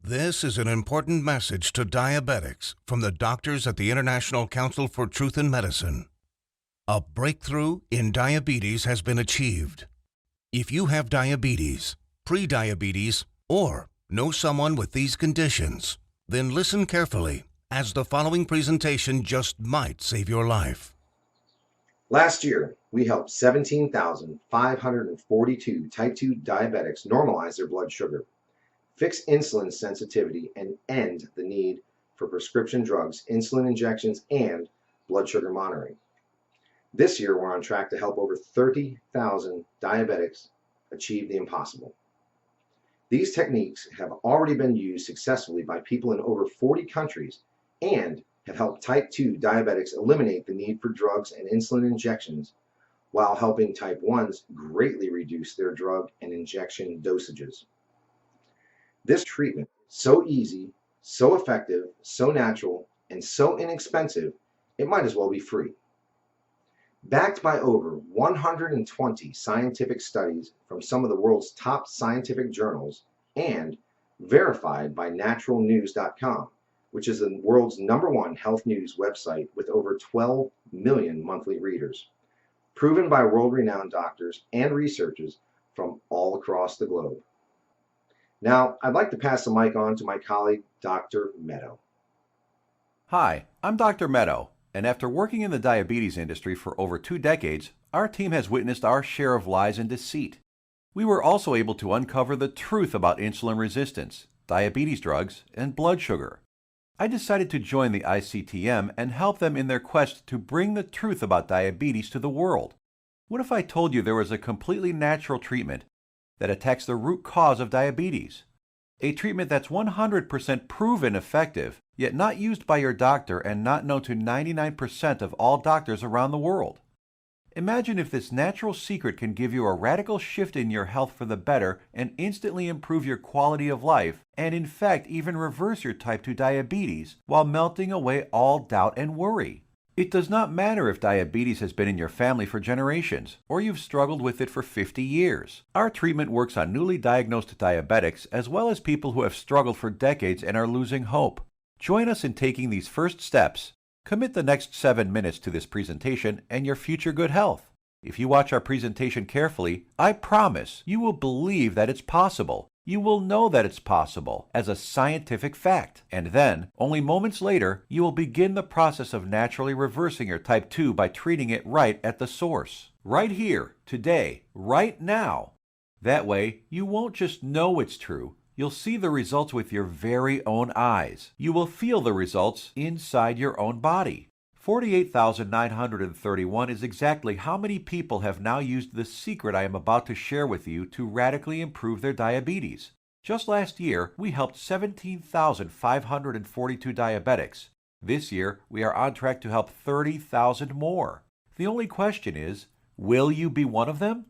This is an important message to diabetics from the doctors at the International Council for Truth in Medicine. A breakthrough in diabetes has been achieved. If you have diabetes, pre-diabetes, or know someone with these conditions, then listen carefully, as the following presentation just might save your life. Last year, we helped 17,542 type 2 diabetics normalize their blood sugar, fix insulin sensitivity, and end the need for prescription drugs, insulin injections, and blood sugar monitoring. This year, we're on track to help over 30,000 diabetics achieve the impossible. These techniques have already been used successfully by people in over 40 countries and have helped type 2 diabetics eliminate the need for drugs and insulin injections, while helping type 1s greatly reduce their drug and injection dosages. This treatment is so easy, so effective, so natural, and so inexpensive, it might as well be free. Backed by over 120 scientific studies from some of the world's top scientific journals and verified by naturalnews.com, which is the world's #1 health news website with over 12 million monthly readers, proven by world-renowned doctors and researchers from all across the globe. Now, I'd like to pass the mic on to my colleague, Dr. Meadow. Hi, I'm Dr. Meadow, and after working in the diabetes industry for over 2 decades, our team has witnessed our share of lies and deceit. We were also able to uncover the truth about insulin resistance, diabetes drugs, and blood sugar. I decided to join the ICTM and help them in their quest to bring the truth about diabetes to the world. What if I told you there was a completely natural treatment that attacks the root cause of diabetes? A treatment that's 100% proven effective, yet not used by your doctor and not known to 99% of all doctors around the world. Imagine if this natural secret can give you a radical shift in your health for the better and instantly improve your quality of life, and in fact even reverse your type 2 diabetes while melting away all doubt and worry. It does not matter if diabetes has been in your family for generations, or you've struggled with it for 50 years. Our treatment works on newly diagnosed diabetics as well as people who have struggled for decades and are losing hope. Join us in taking these first steps. Commit the next 7 minutes to this presentation and your future good health. If you watch our presentation carefully, I promise you will believe that it's possible. You will know that it's possible as a scientific fact. And then, only moments later, you will begin the process of naturally reversing your type 2 by treating it right at the source. Right here, today, right now. That way, you won't just know it's true. You'll see the results with your very own eyes. You will feel the results inside your own body. 48,931 is exactly how many people have now used the secret I am about to share with you to radically improve their diabetes. Just last year, we helped 17,542 diabetics. This year, we are on track to help 30,000 more. The only question is, will you be one of them?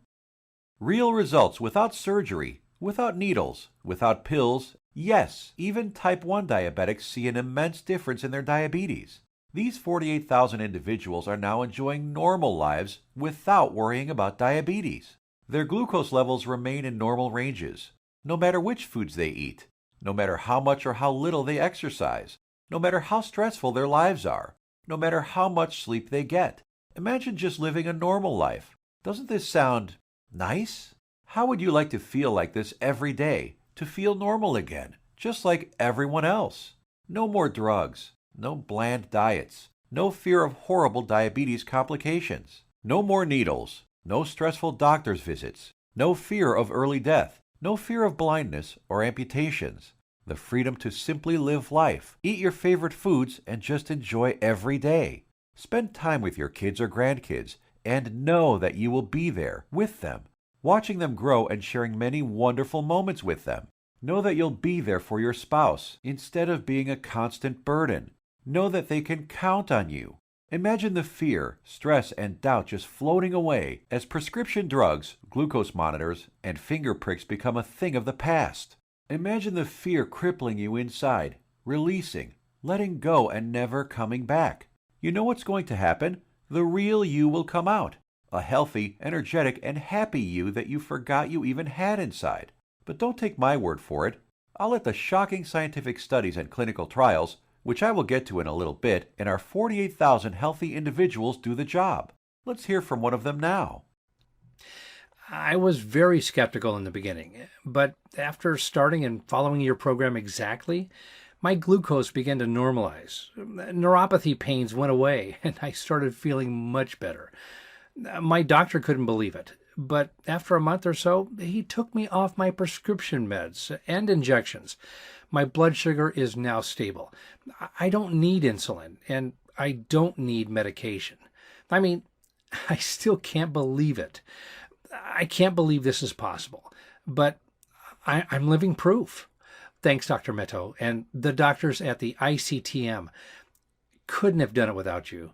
Real results without surgery, without needles, without pills. Yes, even type 1 diabetics see an immense difference in their diabetes. These 48,000 individuals are now enjoying normal lives without worrying about diabetes. Their glucose levels remain in normal ranges, no matter which foods they eat, no matter how much or how little they exercise, no matter how stressful their lives are, no matter how much sleep they get. Imagine just living a normal life. Doesn't this sound nice? How would you like to feel like this every day, to feel normal again, just like everyone else? No more drugs. No bland diets, no fear of horrible diabetes complications, no more needles, no stressful doctor's visits, no fear of early death, no fear of blindness or amputations, the freedom to simply live life, eat your favorite foods, and just enjoy every day. Spend time with your kids or grandkids and know that you will be there with them, watching them grow and sharing many wonderful moments with them. Know that you'll be there for your spouse instead of being a constant burden. Know that they can count on you. Imagine the fear, stress, and doubt just floating away as prescription drugs, glucose monitors, and finger pricks become a thing of the past. Imagine the fear crippling you inside, releasing, letting go, and never coming back. You know what's going to happen? The real you will come out. A healthy, energetic, and happy you that you forgot you even had inside. But don't take my word for it. I'll let the shocking scientific studies and clinical trials, which I will get to in a little bit, and our 48,000 healthy individuals do the job. Let's hear from one of them now. I was very skeptical in the beginning, but after starting and following your program exactly, my glucose began to normalize. Neuropathy pains went away, and I started feeling much better. My doctor couldn't believe it, but after a month or so, he took me off my prescription meds and injections. My blood sugar is now stable. I don't need insulin, and I don't need medication. I mean, I still can't believe it. I can't believe this is possible, but I'm living proof. Thanks, Dr. Meto, and the doctors at the ICTM. Couldn't have done it without you.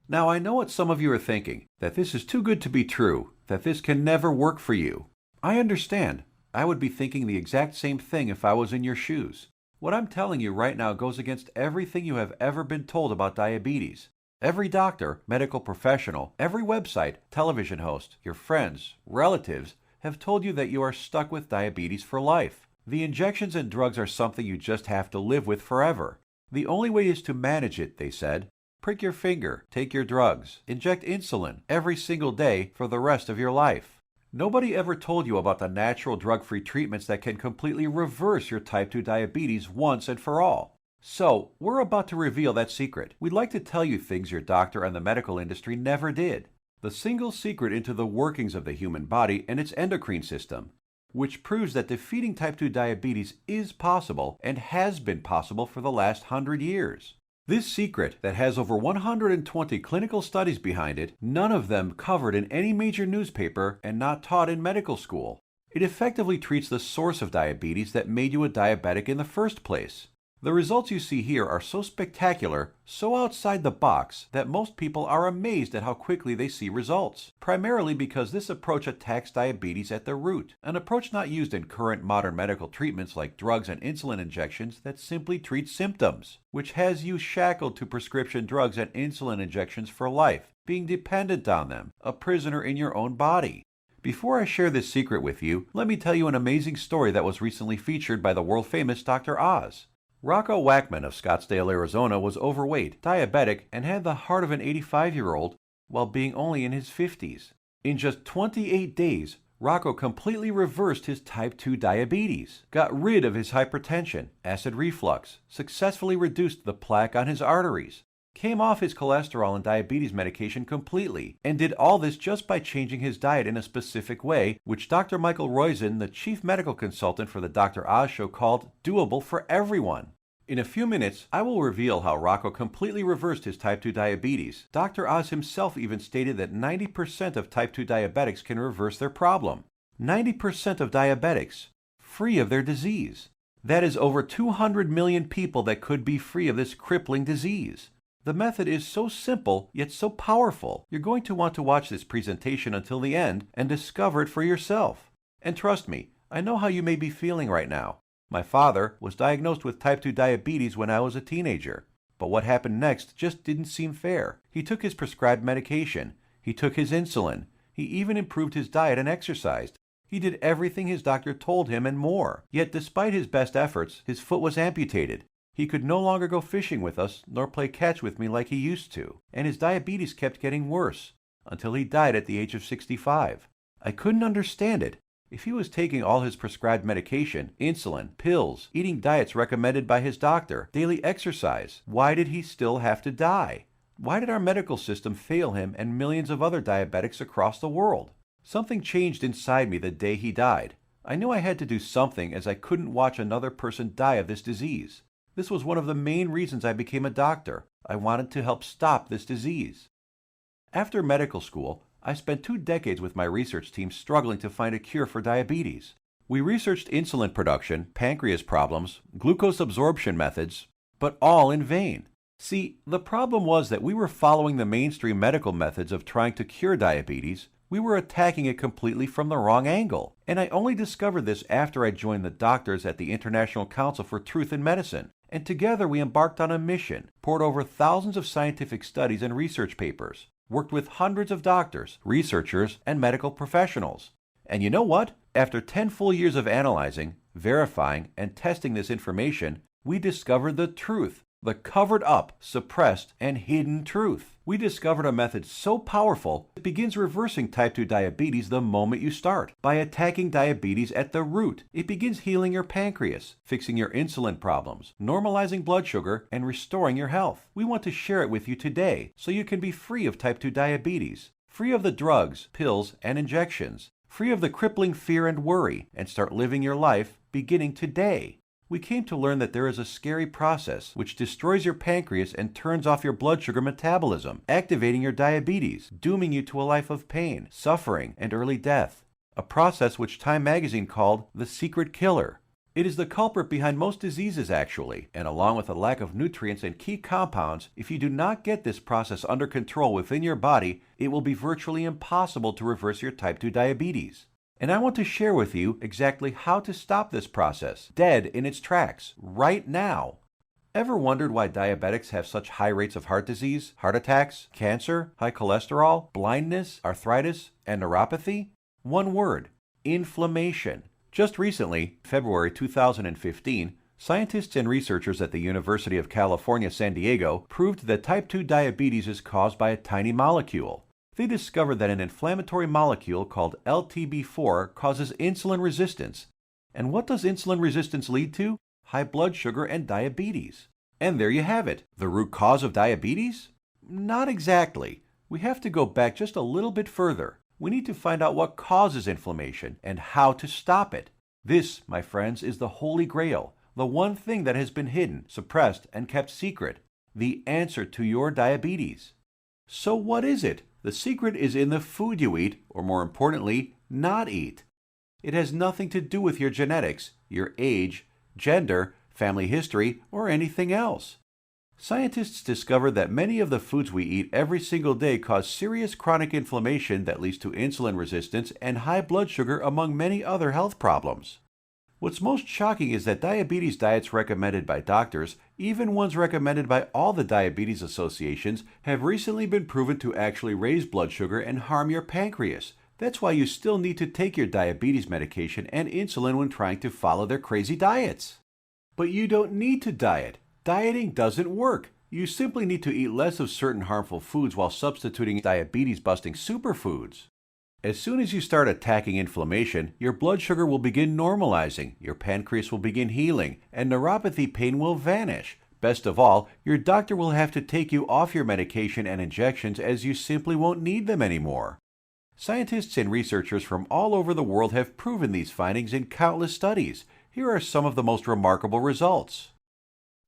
Now, I know what some of you are thinking, that this is too good to be true, that this can never work for you. I understand. I would be thinking the exact same thing if I was in your shoes. What I'm telling you right now goes against everything you have ever been told about diabetes. Every doctor, medical professional, every website, television host, your friends, relatives have told you that you are stuck with diabetes for life. The injections and drugs are something you just have to live with forever. The only way is to manage it, they said. Prick your finger, take your drugs, inject insulin every single day for the rest of your life. Nobody ever told you about the natural drug-free treatments that can completely reverse your type 2 diabetes once and for all. So, we're about to reveal that secret. We'd like to tell you things your doctor and the medical industry never did. The single secret into the workings of the human body and its endocrine system, which proves that defeating type 2 diabetes is possible and has been possible for the last 100 years. This secret, that has over 120 clinical studies behind it, none of them covered in any major newspaper and not taught in medical school. It effectively treats the source of diabetes that made you a diabetic in the first place. The results you see here are so spectacular, so outside the box, that most people are amazed at how quickly they see results, primarily because this approach attacks diabetes at the root, an approach not used in current modern medical treatments like drugs and insulin injections that simply treat symptoms, which has you shackled to prescription drugs and insulin injections for life, being dependent on them, a prisoner in your own body. Before I share this secret with you, let me tell you an amazing story that was recently featured by the world-famous Dr. Oz. Rocco Wackman of Scottsdale, Arizona was overweight, diabetic, and had the heart of an 85-year-old while being only in his 50s. In just 28 days, Rocco completely reversed his type 2 diabetes, got rid of his hypertension, acid reflux, successfully reduced the plaque on his arteries, came off his cholesterol and diabetes medication completely, and did all this just by changing his diet in a specific way, which Dr. Michael Roizen, the chief medical consultant for the Dr. Oz show, called doable for everyone. In a few minutes, I will reveal how Rocco completely reversed his type 2 diabetes. Dr. Oz himself even stated that 90% of type 2 diabetics can reverse their problem. 90% of diabetics, free of their disease. That is over 200 million people that could be free of this crippling disease. The method is so simple, yet so powerful. You're going to want to watch this presentation until the end and discover it for yourself. And trust me, I know how you may be feeling right now. My father was diagnosed with type 2 diabetes when I was a teenager. But what happened next just didn't seem fair. He took his prescribed medication. He took his insulin. He even improved his diet and exercised. He did everything his doctor told him and more. Yet despite his best efforts, his foot was amputated. He could no longer go fishing with us, nor play catch with me like he used to, and his diabetes kept getting worse, until he died at the age of 65. I couldn't understand it. If he was taking all his prescribed medication, insulin, pills, eating diets recommended by his doctor, daily exercise, why did he still have to die? Why did our medical system fail him and millions of other diabetics across the world? Something changed inside me the day he died. I knew I had to do something, as I couldn't watch another person die of this disease. This was one of the main reasons I became a doctor. I wanted to help stop this disease. After medical school, I spent 2 decades with my research team struggling to find a cure for diabetes. We researched insulin production, pancreas problems, glucose absorption methods, but all in vain. See, the problem was that we were following the mainstream medical methods of trying to cure diabetes. We were attacking it completely from the wrong angle. And I only discovered this after I joined the doctors at the International Council for Truth in Medicine. And together we embarked on a mission, poured over thousands of scientific studies and research papers, worked with hundreds of doctors, researchers, and medical professionals. And you know what? After 10 full years of analyzing, verifying, and testing this information, we discovered the truth, the covered up, suppressed, and hidden truth. We discovered a method so powerful it begins reversing type 2 diabetes the moment you start. By attacking diabetes at the root, it begins healing your pancreas, fixing your insulin problems, normalizing blood sugar, and restoring your health. We want to share it with you today so you can be free of type 2 diabetes, free of the drugs, pills, and injections, free of the crippling fear and worry, and start living your life beginning today. We came to learn that there is a scary process which destroys your pancreas and turns off your blood sugar metabolism, activating your diabetes, dooming you to a life of pain, suffering, and early death. A process which Time magazine called the secret killer. It is the culprit behind most diseases actually, and along with a lack of nutrients and key compounds, if you do not get this process under control within your body, it will be virtually impossible to reverse your type 2 diabetes. And I want to share with you exactly how to stop this process, dead in its tracks, right now. Ever wondered why diabetics have such high rates of heart disease, heart attacks, cancer, high cholesterol, blindness, arthritis, and neuropathy? One word: inflammation. Just recently, February 2015, scientists and researchers at the University of California, San Diego proved that type 2 diabetes is caused by a tiny molecule. They discovered that an inflammatory molecule called LTB4 causes insulin resistance. And what does insulin resistance lead to? High blood sugar and diabetes. And there you have it. The root cause of diabetes? Not exactly. We have to go back just a little bit further. We need to find out what causes inflammation and how to stop it. This, my friends, is the Holy Grail, the one thing that has been hidden, suppressed, and kept secret, the answer to your diabetes. So what is it? The secret is in the food you eat, or more importantly, not eat. It has nothing to do with your genetics, your age, gender, family history, or anything else. Scientists discovered that many of the foods we eat every single day cause serious chronic inflammation that leads to insulin resistance and high blood sugar, among many other health problems. What's most shocking is that diabetes diets recommended by doctors, even ones recommended by all the diabetes associations, have recently been proven to actually raise blood sugar and harm your pancreas. That's why you still need to take your diabetes medication and insulin when trying to follow their crazy diets. But you don't need to diet. Dieting doesn't work. You simply need to eat less of certain harmful foods while substituting diabetes-busting superfoods. As soon as you start attacking inflammation, your blood sugar will begin normalizing, your pancreas will begin healing, and neuropathy pain will vanish. Best of all, your doctor will have to take you off your medication and injections as you simply won't need them anymore. Scientists and researchers from all over the world have proven these findings in countless studies. Here are some of the most remarkable results.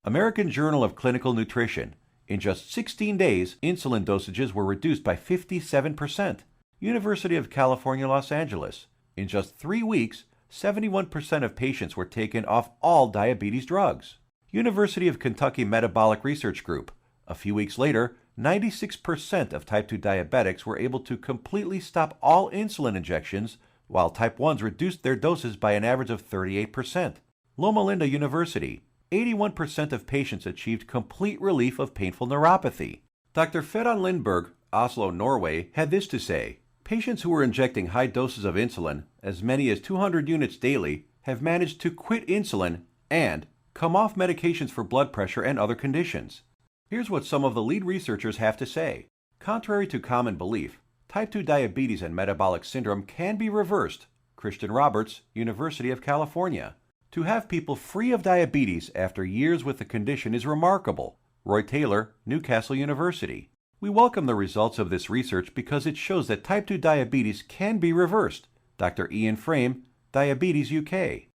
American Journal of Clinical Nutrition. In just 16 days, insulin dosages were reduced by 57%. University of California, Los Angeles. In just 3 weeks, 71% of patients were taken off all diabetes drugs. University of Kentucky Metabolic Research Group. A few weeks later, 96% of type 2 diabetics were able to completely stop all insulin injections, while type 1s reduced their doses by an average of 38%. Loma Linda University. 81% of patients achieved complete relief of painful neuropathy. Dr. Fedon Lindberg, Oslo, Norway, had this to say: patients who were injecting high doses of insulin, as many as 200 units daily, have managed to quit insulin and come off medications for blood pressure and other conditions. Here's what some of the lead researchers have to say. Contrary to common belief, type 2 diabetes and metabolic syndrome can be reversed. Christian Roberts, University of California. To have people free of diabetes after years with the condition is remarkable. Roy Taylor, Newcastle University. We welcome the results of this research because it shows that type 2 diabetes can be reversed. Dr. Ian Frame, Diabetes UK.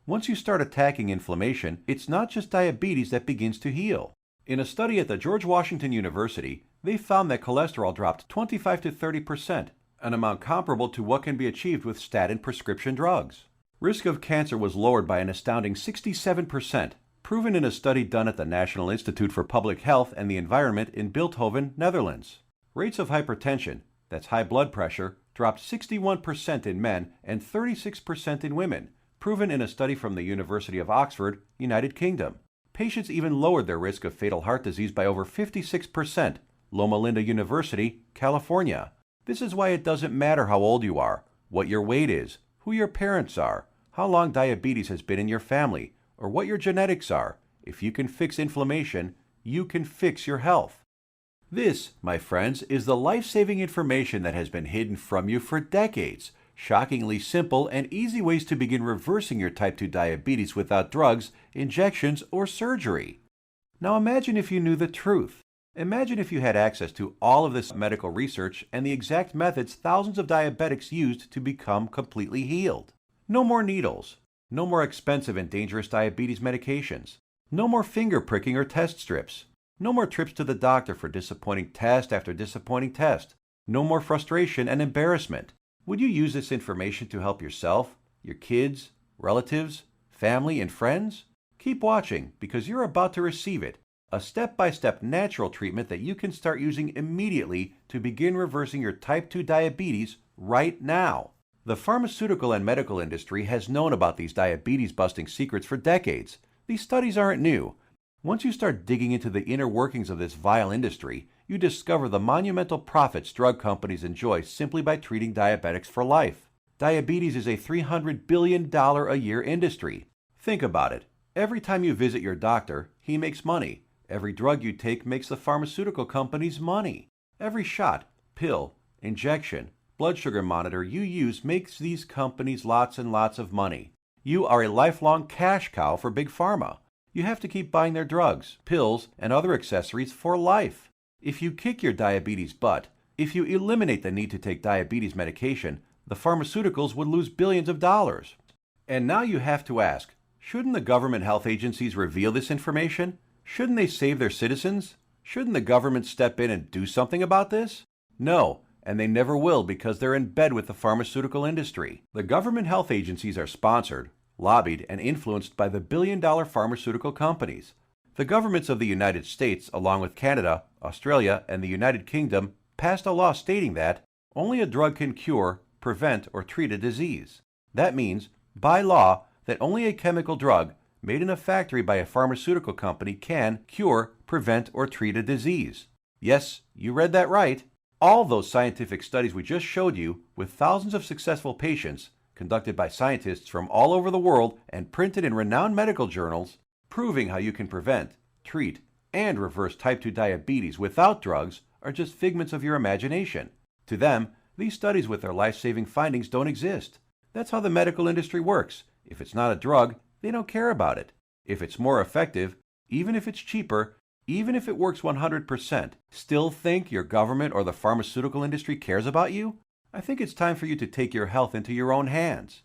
Once you start attacking inflammation, it's not just diabetes that begins to heal. In a study at the George Washington University, they found that cholesterol dropped 25 to 30%, an amount comparable to what can be achieved with statin prescription drugs. Risk of cancer was lowered by an astounding 67%, proven in a study done at the National Institute for Public Health and the Environment in Bilthoven, Netherlands. Rates of hypertension, that's high blood pressure, dropped 61% in men and 36% in women, proven in a study from the University of Oxford, United Kingdom. Patients even lowered their risk of fatal heart disease by over 56%, Loma Linda University, California. This is why it doesn't matter how old you are, what your weight is, who your parents are, how long diabetes has been in your family, or what your genetics are. If you can fix inflammation, you can fix your health. This, my friends, is the life-saving information that has been hidden from you for decades. Shockingly simple and easy ways to begin reversing your type 2 diabetes without drugs, injections, or surgery. Now imagine if you knew the truth. Imagine if you had access to all of this medical research and the exact methods thousands of diabetics used to become completely healed. No more needles. No more expensive and dangerous diabetes medications. No more finger pricking or test strips. No more trips to the doctor for disappointing test after disappointing test. No more frustration and embarrassment. Would you use this information to help yourself, your kids, relatives, family, and friends? Keep watching because you're about to receive it. A step-by-step natural treatment that you can start using immediately to begin reversing your type 2 diabetes right now. The pharmaceutical and medical industry has known about these diabetes-busting secrets for decades. These studies aren't new. Once you start digging into the inner workings of this vile industry, you discover the monumental profits drug companies enjoy simply by treating diabetics for life. Diabetes is a $300 billion a year industry. Think about it. Every time you visit your doctor, he makes money. Every drug you take makes the pharmaceutical companies money. Every shot, pill, injection, blood sugar monitor you use makes these companies lots and lots of money. You are a lifelong cash cow for Big Pharma. You have to keep buying their drugs, pills, and other accessories for life. If you kick your diabetes butt, if you eliminate the need to take diabetes medication, the pharmaceuticals would lose billions of dollars. And now you have to ask, shouldn't the government health agencies reveal this information? Shouldn't they save their citizens? Shouldn't the government step in and do something about this? No, and they never will because they're in bed with the pharmaceutical industry. The government health agencies are sponsored, lobbied, and influenced by the billion-dollar pharmaceutical companies. The governments of the United States, along with Canada, Australia, and the United Kingdom, passed a law stating that only a drug can cure, prevent, or treat a disease. That means, by law, that only a chemical drug made in a factory by a pharmaceutical company can cure, prevent, or treat a disease. Yes, you read that right. All those scientific studies we just showed you, with thousands of successful patients, conducted by scientists from all over the world and printed in renowned medical journals, proving how you can prevent, treat, and reverse type 2 diabetes without drugs, are just figments of your imagination. To them, these studies with their life-saving findings don't exist. That's how the medical industry works. If it's not a drug, they don't care about it. If it's more effective, even if it's cheaper, even if it works 100%, still think your government or the pharmaceutical industry cares about you? I think it's time for you to take your health into your own hands.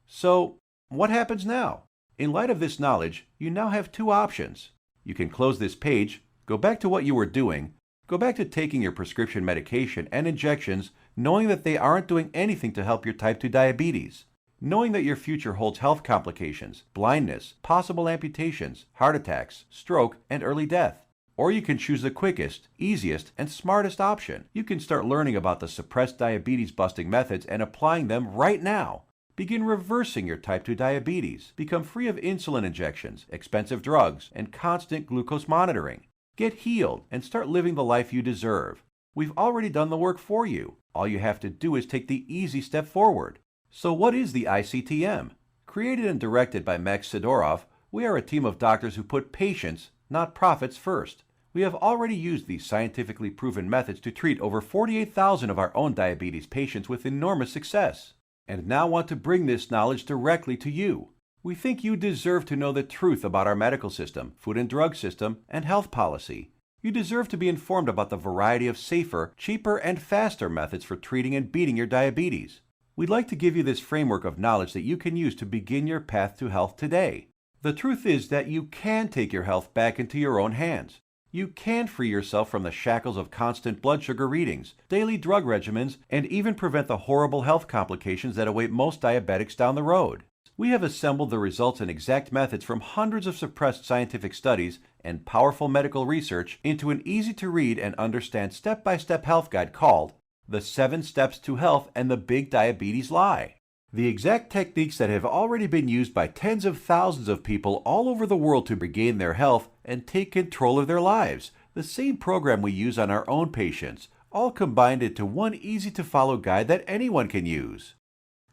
So, what happens now? In light of this knowledge, you now have two options. You can close this page, go back to what you were doing, go back to taking your prescription medication and injections, knowing that they aren't doing anything to help your type 2 diabetes. Knowing that your future holds health complications, blindness, possible amputations, heart attacks, stroke, and early death. Or you can choose the quickest, easiest, and smartest option. You can start learning about the suppressed diabetes-busting methods and applying them right now. Begin reversing your type 2 diabetes. Become free of insulin injections, expensive drugs, and constant glucose monitoring. Get healed and start living the life you deserve. We've already done the work for you. All you have to do is take the easy step forward. So what is the ICTM? Created and directed by Max Sidorov, we are a team of doctors who put patients, not profits, first. We have already used these scientifically proven methods to treat over 48,000 of our own diabetes patients with enormous success, and now want to bring this knowledge directly to you. We think you deserve to know the truth about our medical system, food and drug system, and health policy. You deserve to be informed about the variety of safer, cheaper, and faster methods for treating and beating your diabetes. We'd like to give you this framework of knowledge that you can use to begin your path to health today. The truth is that you can take your health back into your own hands. You can free yourself from the shackles of constant blood sugar readings, daily drug regimens, and even prevent the horrible health complications that await most diabetics down the road. We have assembled the results and exact methods from hundreds of suppressed scientific studies and powerful medical research into an easy-to-read and understand step-by-step health guide called The 7 Steps to Health and the Big Diabetes Lie. The exact techniques that have already been used by tens of thousands of people all over the world to regain their health and take control of their lives. The same program we use on our own patients, all combined into one easy-to-follow guide that anyone can use.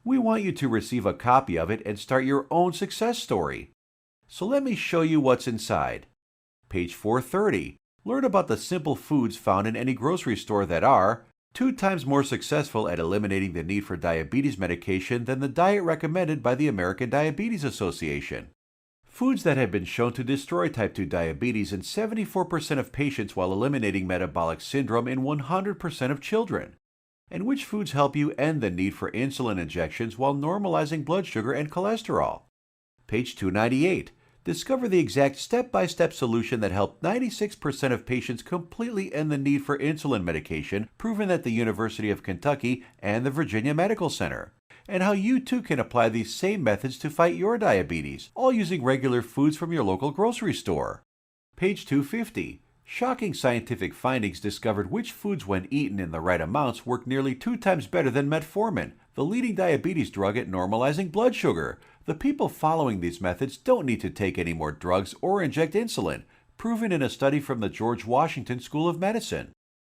We want you to receive a copy of it and start your own success story. So let me show you what's inside. Page 430. Learn about the simple foods found in any grocery store that are 2 times more successful at eliminating the need for diabetes medication than the diet recommended by the American Diabetes Association. Foods that have been shown to destroy type 2 diabetes in 74% of patients while eliminating metabolic syndrome in 100% of children. And which foods help you end the need for insulin injections while normalizing blood sugar and cholesterol? Page 298. Discover the exact step-by-step solution that helped 96% of patients completely end the need for insulin medication, proven at the University of Kentucky and the Virginia Medical Center, and how you too can apply these same methods to fight your diabetes, all using regular foods from your local grocery store. Page 250. Shocking scientific findings discovered which foods, when eaten in the right amounts, work nearly 2 times better than metformin, the leading diabetes drug at normalizing blood sugar. The people following these methods don't need to take any more drugs or inject insulin, proven in a study from the George Washington School of Medicine.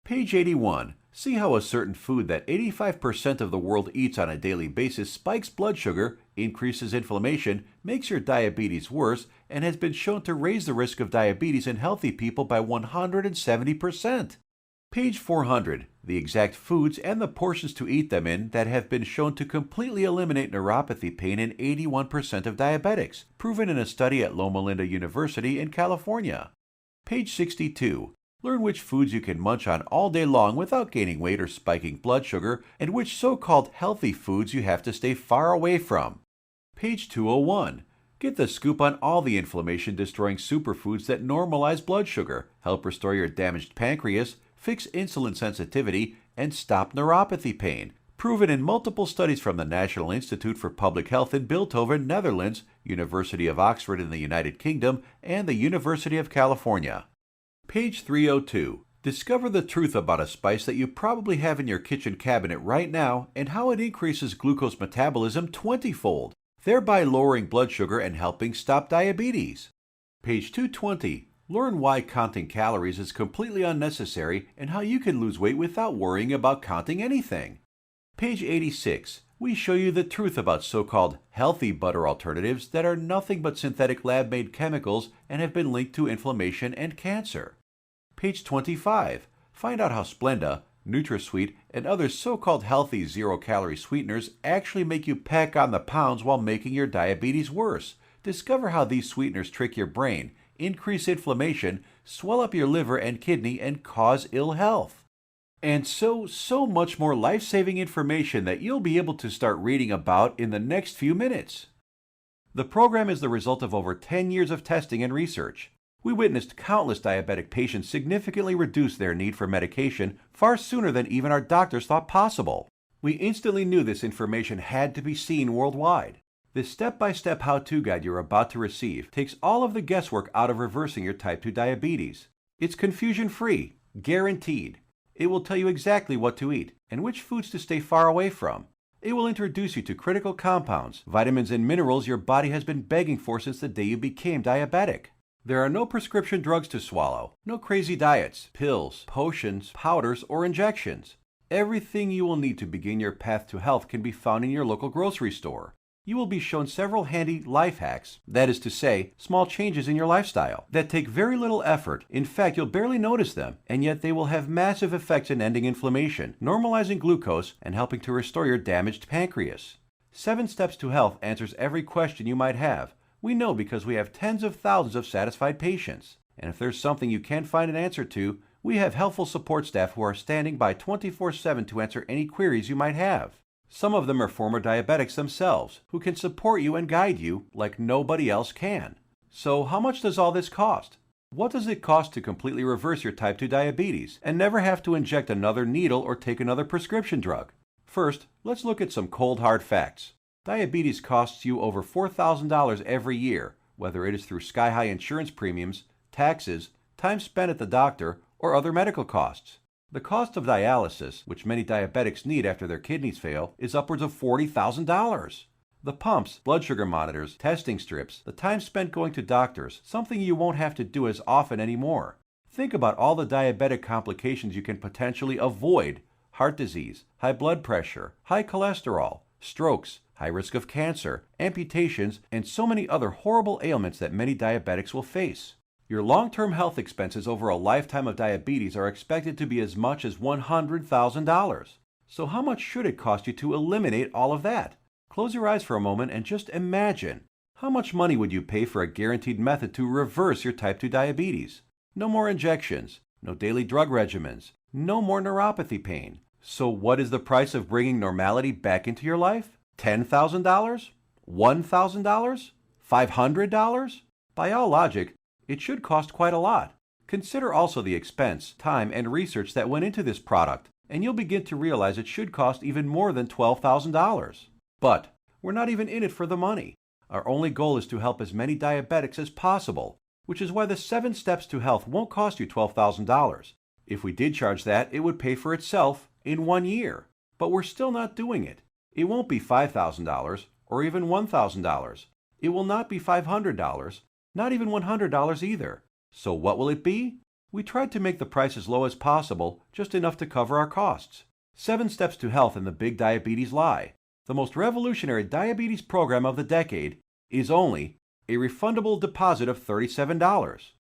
Page 81. See how a certain food that 85% of the world eats on a daily basis spikes blood sugar, increases inflammation, makes your diabetes worse, and has been shown to raise the risk of diabetes in healthy people by 170%. Page 400. The exact foods and the portions to eat them in that have been shown to completely eliminate neuropathy pain in 81% of diabetics, proven in a study at Loma Linda University in California. Page 62. Learn which foods you can munch on all day long without gaining weight or spiking blood sugar, and which so-called healthy foods you have to stay far away from. Page 201. Get the scoop on all the inflammation-destroying superfoods that normalize blood sugar, help restore your damaged pancreas, fix insulin sensitivity, and stop neuropathy pain, proven in multiple studies from the National Institute for Public Health in Bilthoven, Netherlands, University of Oxford in the United Kingdom, and the University of California. Page 302. Discover the truth about a spice that you probably have in your kitchen cabinet right now and how it increases glucose metabolism 20-fold, thereby lowering blood sugar and helping stop diabetes. Page 220. Learn why counting calories is completely unnecessary and how you can lose weight without worrying about counting anything. Page 86. We show you the truth about so-called healthy butter alternatives that are nothing but synthetic lab-made chemicals and have been linked to inflammation and cancer. Page 25. Find out how Splenda, NutraSweet, and other so-called healthy zero-calorie sweeteners actually make you pack on the pounds while making your diabetes worse. Discover how these sweeteners trick your brain, increase inflammation, swell up your liver and kidney, and cause ill health. And so much more life-saving information that you'll be able to start reading about in the next few minutes. The program is the result of over 10 years of testing and research. We witnessed countless diabetic patients significantly reduce their need for medication far sooner than even our doctors thought possible. We instantly knew this information had to be seen worldwide. This step-by-step how-to guide you're about to receive takes all of the guesswork out of reversing your type 2 diabetes. It's confusion-free, guaranteed. It will tell you exactly what to eat and which foods to stay far away from. It will introduce you to critical compounds, vitamins and minerals your body has been begging for since the day you became diabetic. There are no prescription drugs to swallow, no crazy diets, pills, potions, powders, or injections. Everything you will need to begin your path to health can be found in your local grocery store. You will be shown several handy life hacks, that is to say, small changes in your lifestyle, that take very little effort. In fact, you'll barely notice them, and yet they will have massive effects in ending inflammation, normalizing glucose, and helping to restore your damaged pancreas. 7 Steps to Health answers every question you might have. We know because we have tens of thousands of satisfied patients. And if there's something you can't find an answer to, we have helpful support staff who are standing by 24/7 to answer any queries you might have. Some of them are former diabetics themselves, who can support you and guide you like nobody else can. So how much does all this cost? What does it cost to completely reverse your type 2 diabetes and never have to inject another needle or take another prescription drug? First, let's look at some cold hard facts. Diabetes costs you over $4,000 every year, whether it is through sky-high insurance premiums, taxes, time spent at the doctor, or other medical costs. The cost of dialysis, which many diabetics need after their kidneys fail, is upwards of $40,000. The pumps, blood sugar monitors, testing strips, the time spent going to doctors, something you won't have to do as often anymore. Think about all the diabetic complications you can potentially avoid: heart disease, high blood pressure, high cholesterol, strokes, high risk of cancer, amputations, and so many other horrible ailments that many diabetics will face. Your long-term health expenses over a lifetime of diabetes are expected to be as much as $100,000. So how much should it cost you to eliminate all of that? Close your eyes for a moment and just imagine. How much money would you pay for a guaranteed method to reverse your type 2 diabetes? No more injections, no daily drug regimens, no more neuropathy pain. So what is the price of bringing normality back into your life? $10,000? $1,000? $500? By all logic, it should cost quite a lot. Consider also the expense, time, and research that went into this product, and you'll begin to realize it should cost even more than $12,000. But we're not even in it for the money. Our only goal is to help as many diabetics as possible, which is why the 7 Steps to Health won't cost you $12,000. If we did charge that, it would pay for itself in 1 year. But we're still not doing it. It won't be $5,000 or even $1,000. It will not be $500, not even $100 either. So what will it be? We tried to make the price as low as possible, just enough to cover our costs. 7 Steps to Health and the Big Diabetes Lie, the most revolutionary diabetes program of the decade, is only a refundable deposit of $37.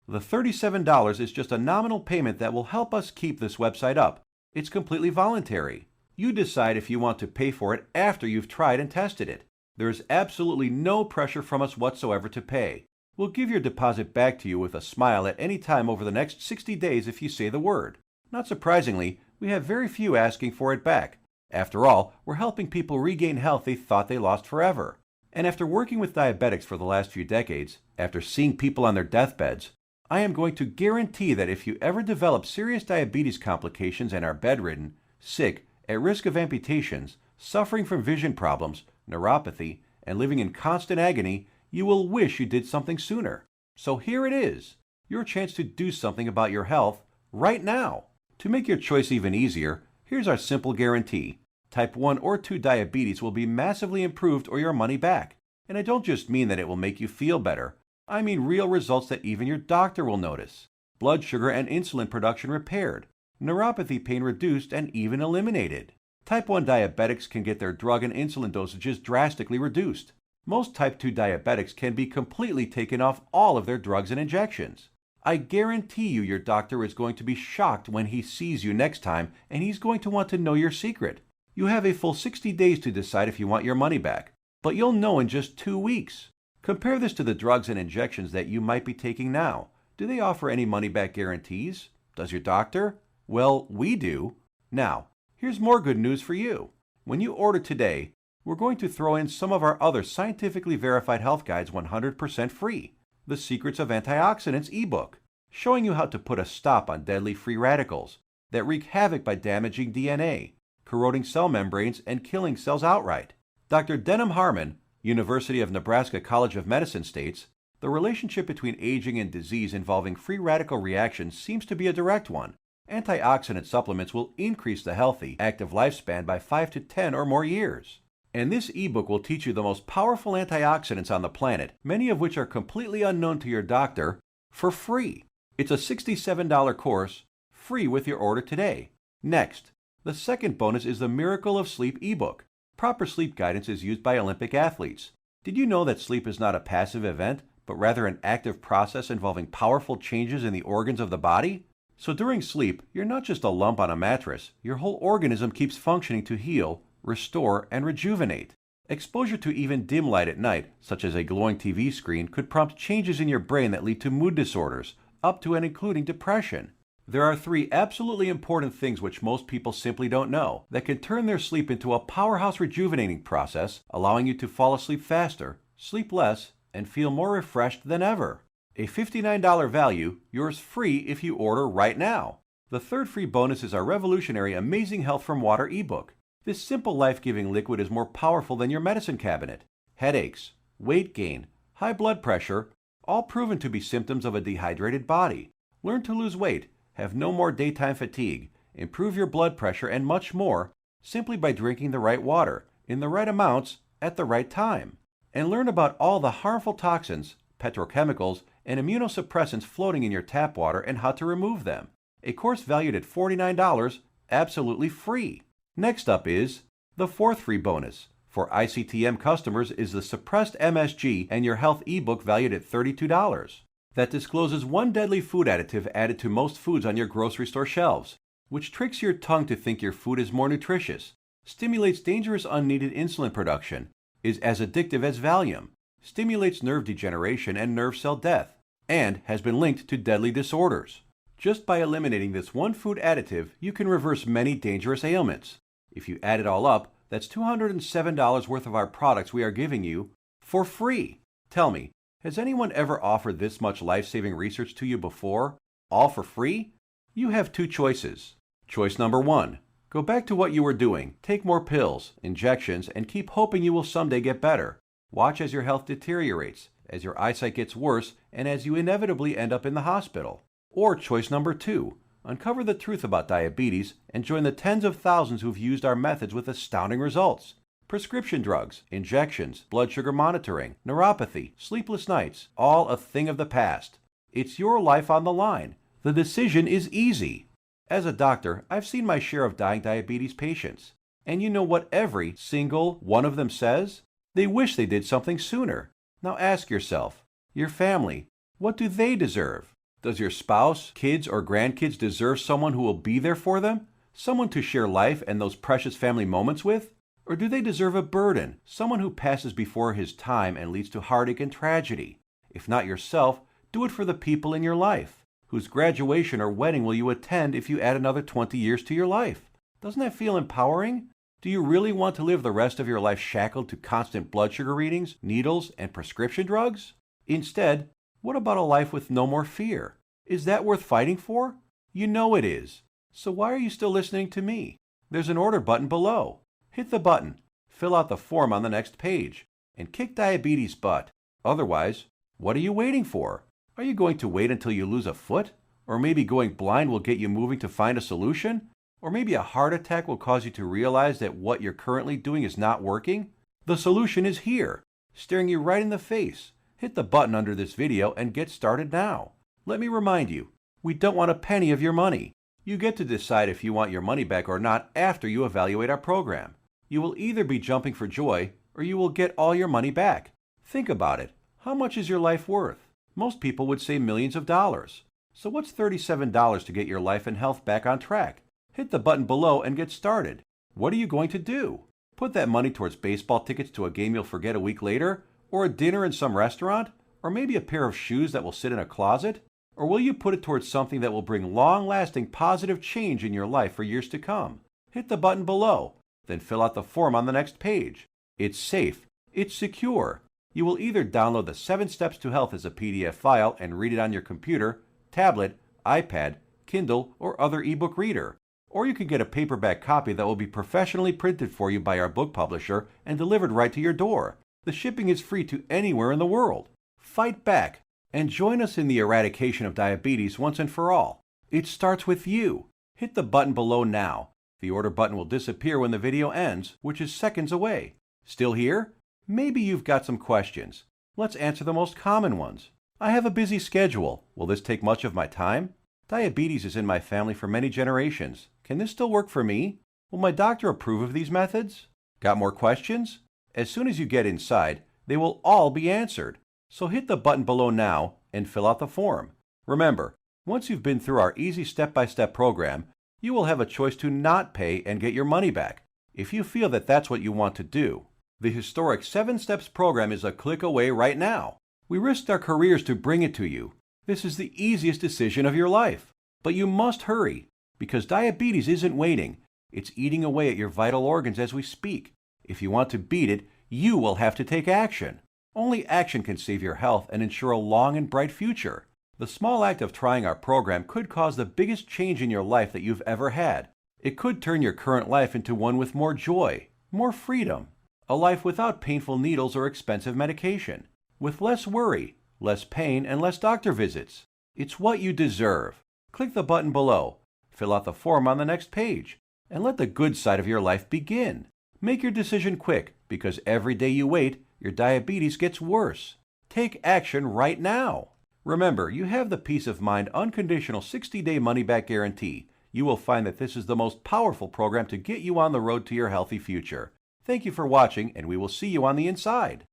The $37 is just a nominal payment that will help us keep this website up. It's completely voluntary. You decide if you want to pay for it after you've tried and tested it. There is absolutely no pressure from us whatsoever to pay. We'll give your deposit back to you with a smile at any time over the next 60 days if you say the word. Not surprisingly, we have very few asking for it back. After all, we're helping people regain health they thought they lost forever. And after working with diabetics for the last few decades, after seeing people on their deathbeds, I am going to guarantee that if you ever develop serious diabetes complications and are bedridden, sick, at risk of amputations, suffering from vision problems, neuropathy, and living in constant agony, you will wish you did something sooner. So here it is, your chance to do something about your health right now. To make your choice even easier, here's our simple guarantee. Type 1 or 2 diabetes will be massively improved or your money back. And I don't just mean that it will make you feel better. I mean real results that even your doctor will notice. Blood sugar and insulin production repaired, neuropathy pain reduced and even eliminated. Type 1 diabetics can get their drug and insulin dosages drastically reduced. Most type 2 diabetics can be completely taken off all of their drugs and injections. I guarantee you your doctor is going to be shocked when he sees you next time, and he's going to want to know your secret. You have a full 60 days to decide if you want your money back, but you'll know in just 2 weeks. Compare this to the drugs and injections that you might be taking now. Do they offer any money-back guarantees? Does your doctor? Well, we do. Now, here's more good news for you. When you order today, we're going to throw in some of our other scientifically verified health guides 100% free. The Secrets of Antioxidants ebook, showing you how to put a stop on deadly free radicals that wreak havoc by damaging DNA, corroding cell membranes, and killing cells outright. Dr. Denham Harmon, University of Nebraska College of Medicine states, the relationship between aging and disease involving free radical reactions seems to be a direct one. Antioxidant supplements will increase the healthy, active lifespan by 5 to 10 or more years. And this ebook will teach you the most powerful antioxidants on the planet, many of which are completely unknown to your doctor, for free. It's a $67 course, free with your order today. Next, the second bonus is the Miracle of Sleep ebook. Proper sleep guidance is used by Olympic athletes. Did you know that sleep is not a passive event, but rather an active process involving powerful changes in the organs of the body? So during sleep, you're not just a lump on a mattress. Your whole organism keeps functioning to heal, restore, and rejuvenate. Exposure to even dim light at night, such as a glowing TV screen, could prompt changes in your brain that lead to mood disorders, up to and including depression. There are 3 absolutely important things which most people simply don't know that can turn their sleep into a powerhouse rejuvenating process, allowing you to fall asleep faster, sleep less, and feel more refreshed than ever. A $59 value, yours free if you order right now. The third free bonus is our revolutionary Amazing Health from Water ebook. This simple life-giving liquid is more powerful than your medicine cabinet. Headaches, weight gain, high blood pressure, all proven to be symptoms of a dehydrated body. Learn to lose weight, have no more daytime fatigue, improve your blood pressure, and much more simply by drinking the right water, in the right amounts, at the right time. And learn about all the harmful toxins, petrochemicals, and immunosuppressants floating in your tap water and how to remove them. A course valued at $49, absolutely free. Next up is the fourth free bonus, For ICTM customers is the Suppressed MSG and Your Health ebook valued at $32. That discloses one deadly food additive added to most foods on your grocery store shelves, which tricks your tongue to think your food is more nutritious, stimulates dangerous unneeded insulin production, is as addictive as Valium, stimulates nerve degeneration and nerve cell death, and has been linked to deadly disorders. Just by eliminating this one food additive, you can reverse many dangerous ailments. If you add it all up, that's $207 worth of our products we are giving you for free. Tell me, has anyone ever offered this much life-saving research to you before, all for free? You have two choices. Choice number 1. Go back to what you were doing, take more pills, injections, and keep hoping you will someday get better. Watch as your health deteriorates, as your eyesight gets worse, and as you inevitably end up in the hospital. Or choice number 2. Uncover the truth about diabetes and join the tens of thousands who've used our methods with astounding results. Prescription drugs, injections, blood sugar monitoring, neuropathy, sleepless nights, all a thing of the past. It's your life on the line. The decision is easy. As a doctor, I've seen my share of dying diabetes patients. And you know what every single one of them says? They wish they did something sooner. Now ask yourself, your family, what do they deserve? Does your spouse, kids, or grandkids deserve someone who will be there for them? Someone to share life and those precious family moments with? Or do they deserve a burden, someone who passes before his time and leads to heartache and tragedy? If not yourself, do it for the people in your life. Whose graduation or wedding will you attend if you add another 20 years to your life? Doesn't that feel empowering? Do you really want to live the rest of your life shackled to constant blood sugar readings, needles, and prescription drugs? Instead, what about a life with no more fear? Is that worth fighting for? You know it is. So why are you still listening to me? There's an order button below. Hit the button, fill out the form on the next page, and kick diabetes butt. Otherwise, what are you waiting for? Are you going to wait until you lose a foot? Or maybe going blind will get you moving to find a solution? Or maybe a heart attack will cause you to realize that what you're currently doing is not working? The solution is here, staring you right in the face. Hit the button under this video and get started now. Let me remind you, we don't want a penny of your money. You get to decide if you want your money back or not after you evaluate our program. You will either be jumping for joy or you will get all your money back. Think about it. How much is your life worth? Most people would say millions of dollars. So what's $37 to get your life and health back on track? Hit the button below and get started. What are you going to do? Put that money towards baseball tickets to a game you'll forget a week later? Or a dinner in some restaurant? Or maybe a pair of shoes that will sit in a closet? Or will you put it towards something that will bring long-lasting positive change in your life for years to come? Hit the button below, then fill out the form on the next page. It's safe. It's secure. You will either download the 7 Steps to Health as a PDF file and read it on your computer, tablet, iPad, Kindle, or other ebook reader. Or you can get a paperback copy that will be professionally printed for you by our book publisher and delivered right to your door. The shipping is free to anywhere in the world. Fight back and join us in the eradication of diabetes once and for all. It starts with you. Hit the button below now. The order button will disappear when the video ends, which is seconds away. Still here? Maybe you've got some questions. Let's answer the most common ones. I have a busy schedule. Will this take much of my time? Diabetes is in my family for many generations. Can this still work for me? Will my doctor approve of these methods? Got more questions? As soon as you get inside, they will all be answered. So hit the button below now and fill out the form. Remember, once you've been through our easy step-by-step program, you will have a choice to not pay and get your money back, if you feel that that's what you want to do. The historic 7 Steps program is a click away right now. We risked our careers to bring it to you. This is the easiest decision of your life. But you must hurry, because diabetes isn't waiting. It's eating away at your vital organs as we speak. If you want to beat it, you will have to take action. Only action can save your health and ensure a long and bright future. The small act of trying our program could cause the biggest change in your life that you've ever had. It could turn your current life into one with more joy, more freedom, a life without painful needles or expensive medication, with less worry, less pain, and less doctor visits. It's what you deserve. Click the button below, fill out the form on the next page, and let the good side of your life begin. Make your decision quick, because every day you wait, your diabetes gets worse. Take action right now. Remember, you have the peace of mind unconditional 60-day money-back guarantee. You will find that this is the most powerful program to get you on the road to your healthy future. Thank you for watching, and we will see you on the inside.